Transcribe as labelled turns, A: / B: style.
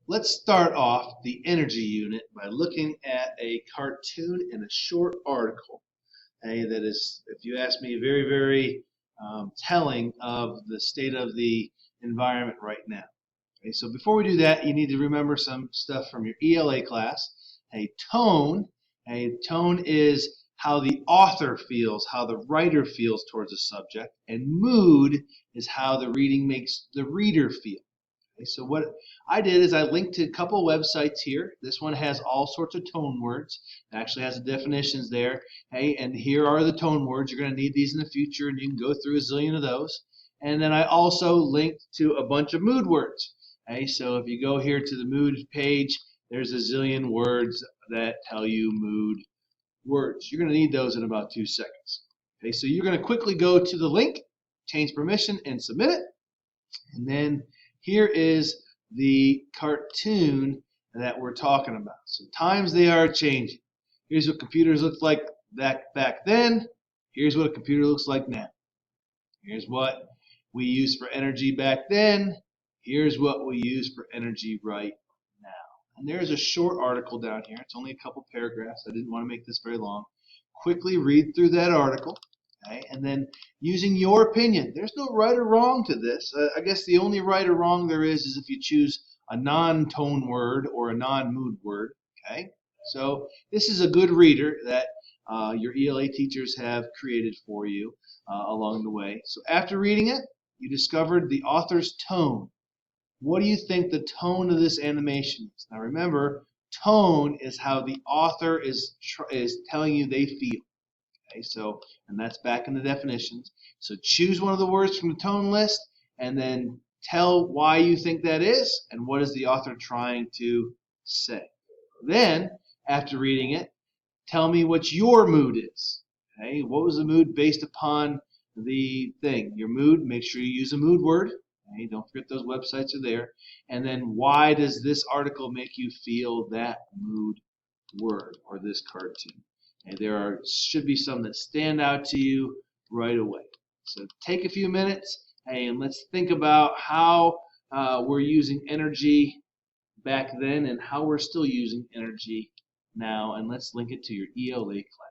A: Let's start off the energy unit by looking at a cartoon and a short article. That is, if you ask me, very telling of the state of the environment right now. So before we do that, you need to remember some stuff from your ELA class. Tone is how the author feels, how the writer feels towards a subject, and mood is how the reading makes the reader feel. So what I did is I linked to a couple websites here. This one has all sorts of tone words. It actually has the definitions there. And here are the tone words. You're going to need these in the future, and you can go through a zillion of those. And then I also linked to a bunch of mood words. So if you go here to the mood page, there's a zillion words that tell you mood words. You're going to need those in about 2 seconds. So you're going to quickly go to the link, change permission, and submit it. And then here is the cartoon that we're talking about. So times they are changing. Here's what computers looked like back then. Here's what a computer looks like now. Here's what we used for energy back then. Here's what we use for energy right now. And there's a short article down here. It's only a couple paragraphs. I didn't want to make this very long. Quickly read through that article. And then using your opinion. There's no right or wrong to this. I guess the only right or wrong there is if you choose a non-tone word or a non-mood word. So this is a good reader that your ELA teachers have created for you along the way. So after reading it, you discovered the author's tone. What do you think the tone of this animation is? Now remember, tone is how the author is telling you they feel. And that's back in the definitions. So choose one of the words from the tone list and then tell why you think that is and what is the author trying to say. Then, after reading it, tell me what your mood is. What was the mood based upon the thing? Your mood, make sure you use a mood word. Don't forget those websites are there. And then why does this article make you feel that mood word or this cartoon? There should be some that stand out to you right away. So take a few minutes and let's think about how we're using energy back then and how we're still using energy now. And let's link it to your ELA class.